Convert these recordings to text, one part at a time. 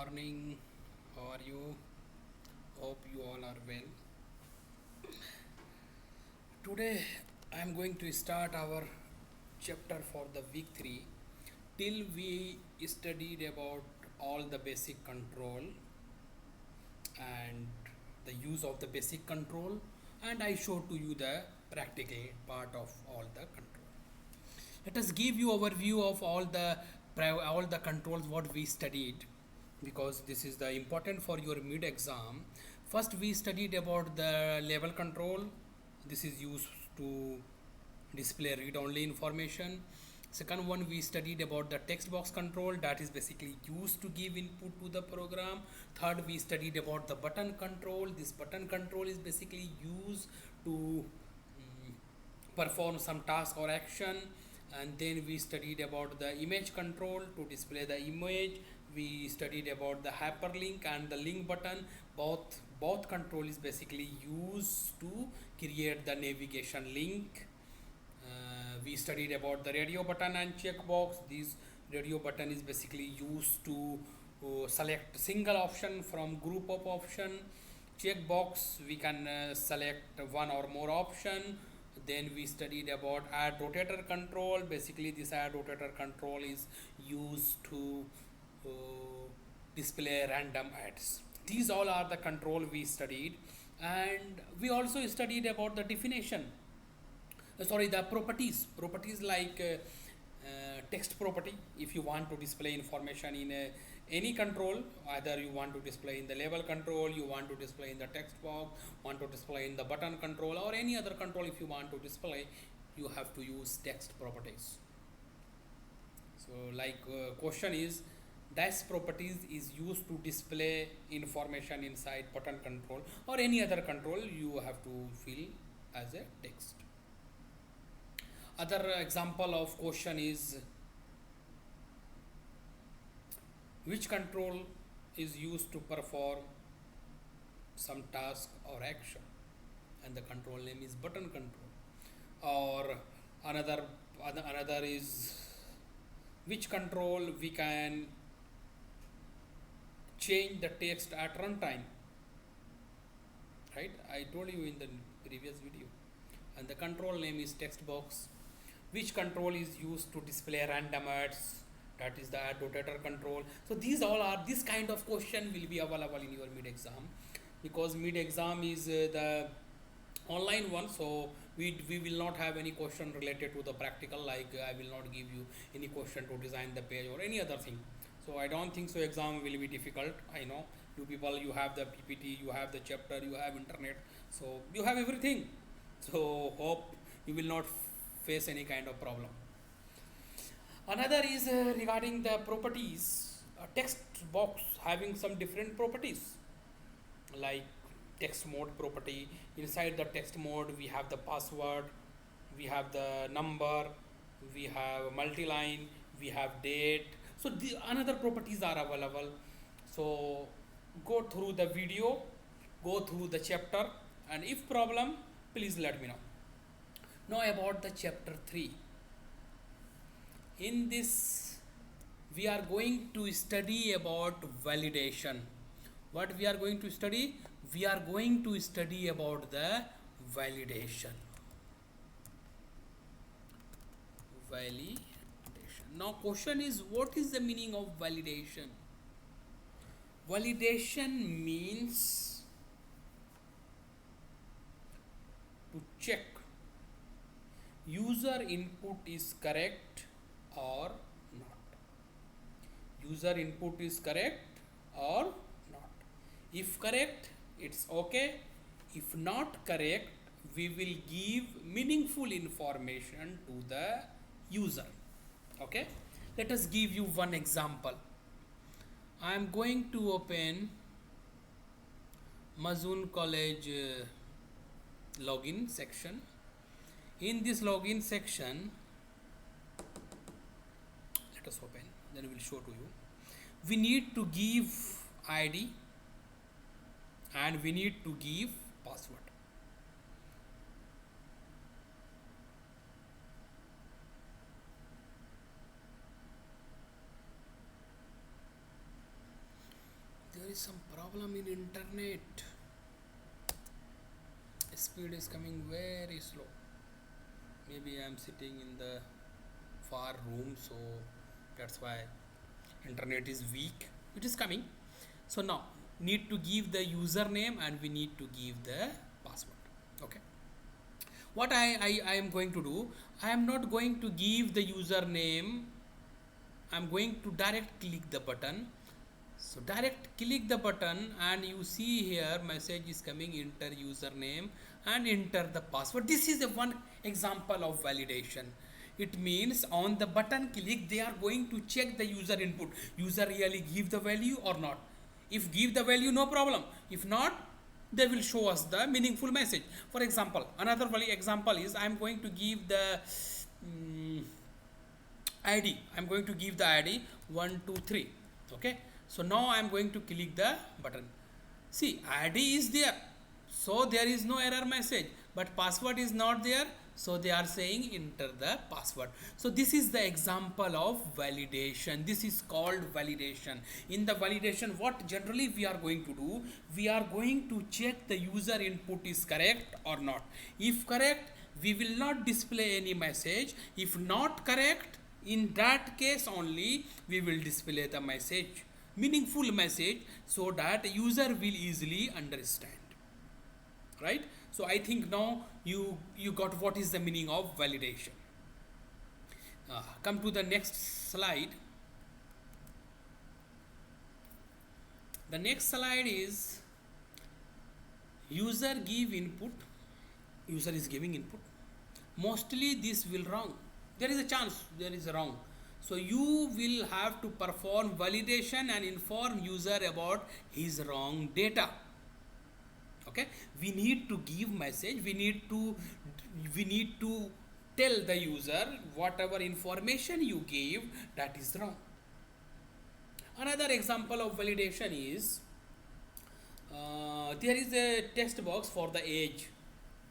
morning. How are you? Hope you all are well. Today I am going to start our chapter for the week 3 till we studied about all the basic control and the use of the basic control, and I showed to you the practical part of all the control. Let us give you overview of all the controls what we studied, because this is the important for your mid exam. First we studied about the level control. This is used to display read only information. Second one, we studied about the text box control, that is basically used to give input to the program. Third, we studied about the button control. This button control is basically used to perform some task or action. And then we studied about the image control to display the image. We studied about the hyperlink and the link button. Both control is basically used to create the navigation link. We studied about the radio button and checkbox. This radio button is basically used to select single option from group of option. Checkbox, we can select one or more option. Then we studied about add rotator control. Basically this add rotator control is used to uh, display random ads. These all are the control we studied, and we also studied about the definition, the properties like text property. If you want to display information in any control, either you want to display in the label control, you want to display in the text box, want to display in the button control, or any other control, if you want to display, you have to use text properties. So question is, dash properties is used to display information inside button control or any other control, you have to fill as a text. Other example of question is, which control is used to perform some task or action, and the control name is button control. Or another is, which control we can change the text at runtime, right? I told you in the previous video. And the control name is text box. Which control is used to display random ads, that is the add rotator control. So these all are, this kind of question will be available in your mid exam, because mid exam is the online one, so we will not have any question related to the practical, like I will not give you any question to design the page or any other thing. So I don't think so exam will be difficult. I know you people, you have the PPT, you have the chapter, you have internet, so you have everything. So hope you will not face any kind of problem. Another is regarding the properties. A text box having some different properties, like text mode property. Inside the text mode we have the password, we have the number, we have multi-line, we have date. So the another properties are available. So go through the video, go through the chapter, and if problem, please let me know. Now about the chapter 3. In this we are going to study about validation. What we are going to study? We are going to study about the validation. Now question is, what is the meaning of validation? Validation means to check user input is correct or not. User input is correct or not. If correct, it's okay. If not correct, we will give meaningful information to the user. Okay, let us give you one example. I am going to open Mazun College login section. In this login section, let us open, then we will show to you. We need to give ID and we need to give password. is some problem in internet. Speed is coming very slow. Maybe I am sitting in the far room, so that's why internet is weak. It is coming. So now need to give the username and we need to give the password. Okay, what I am going to do, I am not going to give the username. I'm going to direct click the button. So direct click the button and you see here message is coming, enter username and enter the password. This is a one example of validation. It means on the button click they are going to check the user input. User really give the value or not. If give the value, no problem. If not, they will show us the meaningful message. For example, another example is I am going to give the ID. I'm going to give the ID 123. Okay, so now I'm going to click the button. See, ID is there, so there is no error message, but password is not there, so they are saying enter the password. So this is the example of validation. This is called validation. In the validation, what generally we are going to do, we are going to check the user input is correct or not. If correct, we will not display any message. If not correct, in that case only we will display the message, meaningful message, so that user will easily understand, right? So I think now you got what is the meaning of validation. Come to the next slide. The next slide is user give input. User is giving input. Mostly this will wrong. There is a chance there is a wrong. So you will have to perform validation and inform user about his wrong data. Okay, we need to give message. We need to tell the user whatever information you gave, that is wrong. Another example of validation is there is a text box for the age.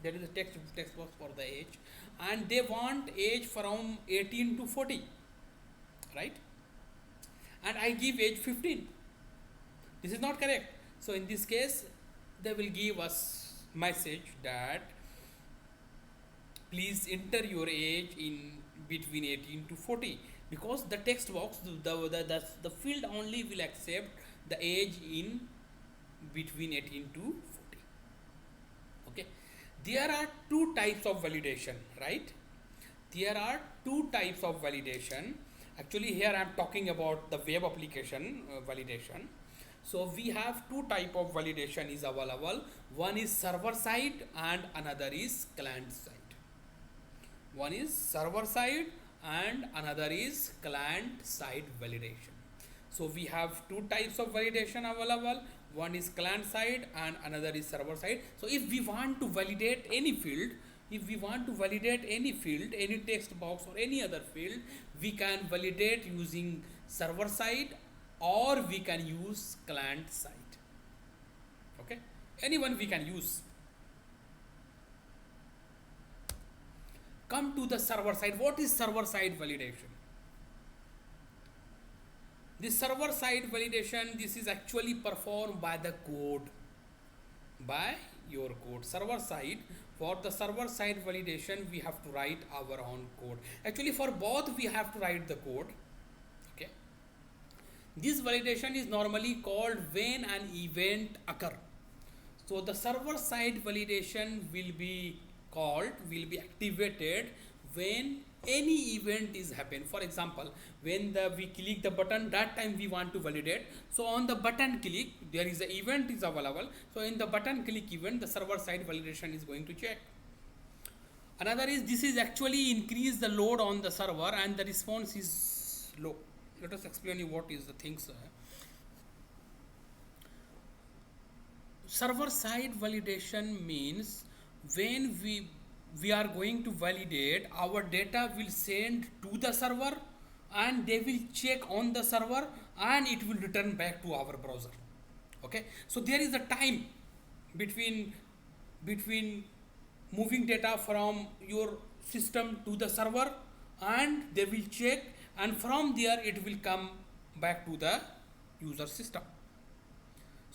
There is a text box for the age, and they want age from 18 to 40, right? And I give age 15. This is not correct. So in this case, they will give us message that please enter your age in between 18 to 40, because the text box, the field only will accept the age in between 18 to 40. Okay, there are two types of validation, right? There are two types of validation. Actually here I am talking about the web application validation. So we have two type of validation is available. One is server side and another is client side. One is server side and another is client side validation. So we have two types of validation available. One is client side and another is server side. So if we want to validate any field, any text box or any other field, we can validate using server side or we can use client side. Okay, anyone we can use. Come to the server side. What is server side validation? This server side validation, this is actually performed by the code, by your code. Server side, for the server side validation we have to write our own code. Actually for both we have to write the code. Okay, this validation is normally called when an event occur. So the server side validation will be activated when any event is happen. For example, when we click the button, that time we want to validate. So on the button click, there is an event is available. So in the button click event, the server side validation is going to check. Another is this is actually increase the load on the server and the response is low. Let us explain you what is the things. Server side validation means when we are going to validate, our data will send to the server and they will check on the server and it will return back to our browser. Okay, so there is a time between moving data from your system to the server and they will check, and from there it will come back to the user system.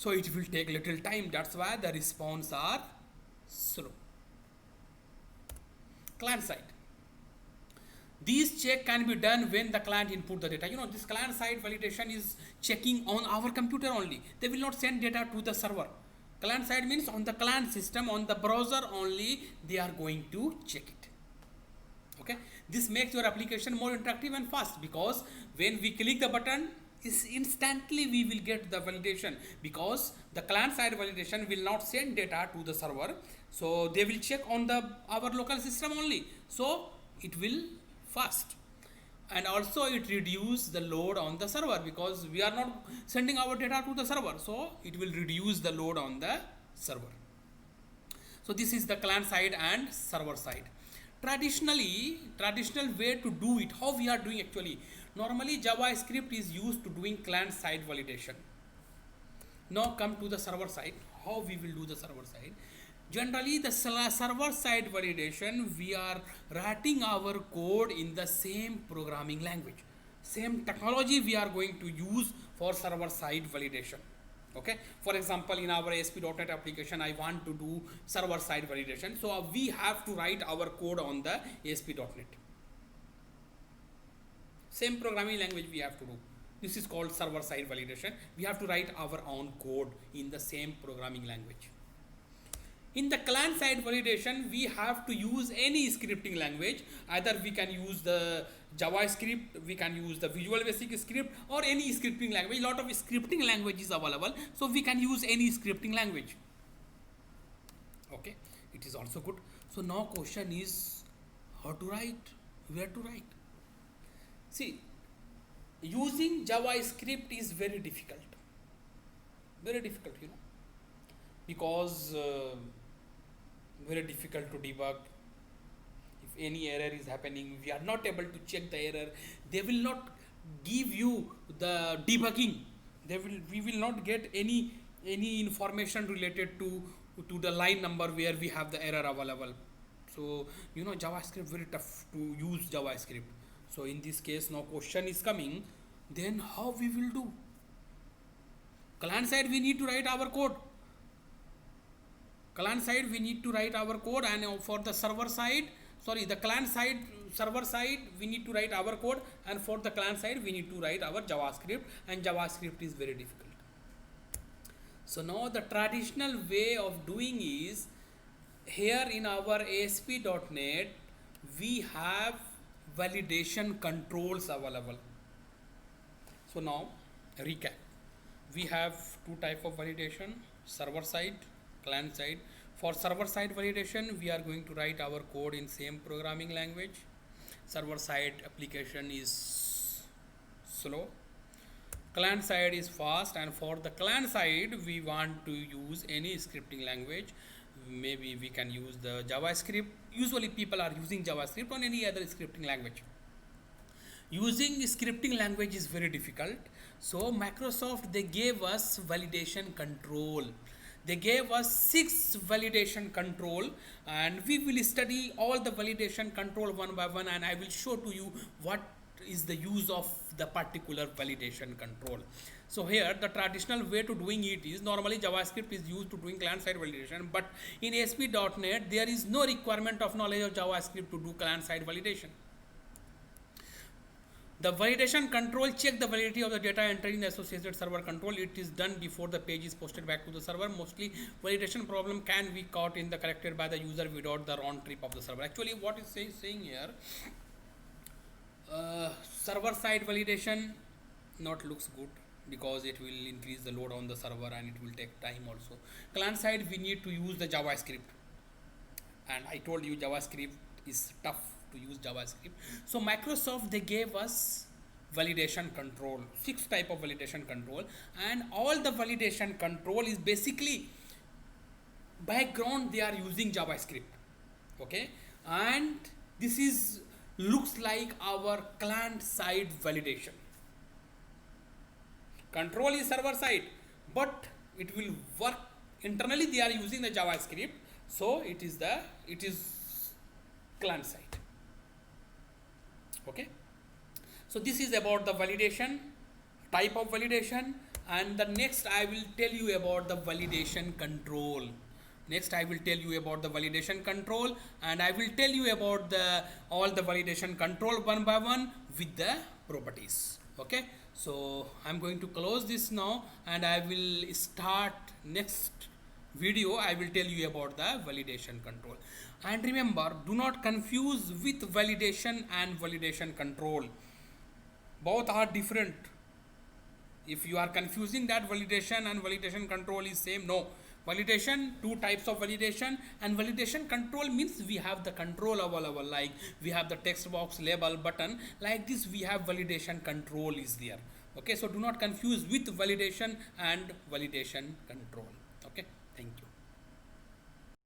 so it will take little time. That's why the response are slow. Client side, these check can be done when the client input the data. This client side validation is checking on our computer only. They will not send data to the server. Client side means on the client system, on the browser only they are going to check it. Okay, this makes your application more interactive and fast, because when we click the button, is instantly we will get the validation, because the client side validation will not send data to the server, so they will check on the our local system only, so it will fast. And also it reduce the load on the server, because we are not sending our data to the server, so it will reduce the load on the server. So this is the client side and server side. Traditional way to do it, how we are doing actually. Normally JavaScript is used to doing client side validation. Now come to the server side. How we will do the server side? Generally the server side validation, we are writing our code in the same programming language. Same technology we are going to use for server side validation. Okay, for example, in our ASP.NET application, I want to do server side validation, so we have to write our code on the ASP.NET. Same programming language we have to do. This is called server side validation. We have to write our own code in the same programming language. In the client side validation, we have to use any scripting language. Either we can use the JavaScript, we can use the Visual Basic script, or any scripting language. Lot of scripting languages available, so we can use any scripting language. Okay, it is also good. So now question is how to write, where to write. See, using JavaScript is very difficult, because very difficult to debug. If any error is happening, we are not able to check the error. They will not give you the debugging. We will not get any information related to the line number where we have the error available. So JavaScript very tough to use JavaScript. So in this case, now question is coming, then how we will do? Client side we need to write our code. And for the server side, the client side, server side, we need to write our code, and for the client side we need to write our JavaScript, and JavaScript is very difficult. So now the traditional way of doing is, here in our ASP.NET we have validation controls available. So now recap, we have two type of validation: server side, client side. For server side validation, we are going to write our code in same programming language. Server side application is slow, client side is fast, and for the client side we want to use any scripting language. Maybe we can use the JavaScript. Usually people are using JavaScript or any other scripting language. Using scripting language is very difficult, so Microsoft, they gave us validation control. They gave us 6 validation control, and we will study all the validation control one by one, and I will show to you what is the use of the particular validation control. So here the traditional way to doing it is, normally JavaScript is used to doing client side validation, but in ASP.NET there is no requirement of knowledge of JavaScript to do client side validation. The validation control check the validity of the data entered in the associated server control. It is done before the page is posted back to the server. Mostly validation problem can be caught in the corrected by the user without the round trip of the server. Actually what is saying here, server side validation not looks good, because it will increase the load on the server and it will take time also. Client side we need to use the JavaScript, and I told you JavaScript is tough to use JavaScript. So Microsoft, they gave us validation control, 6 type of validation control, and all the validation control is basically background they are using JavaScript. Okay, and this is looks like our client side validation. Control is server side, but it will work internally. They are using the JavaScript, so it is client side. Okay, so this is about the validation, type of validation, And the next I will tell you about the validation control. Next I will tell you about the validation control, and I will tell you about the all the validation control one by one with the properties. Okay, so I'm going to close this now, and I will start next video. I will tell you about the validation control. And remember, do not confuse with validation and validation control. Both are different. If you are confusing that validation and validation control is same, no. Validation, two types of validation, and validation control means we have the control available, like we have the text box, label, button, like this we have validation control is there. Okay, so do not confuse with validation and validation control.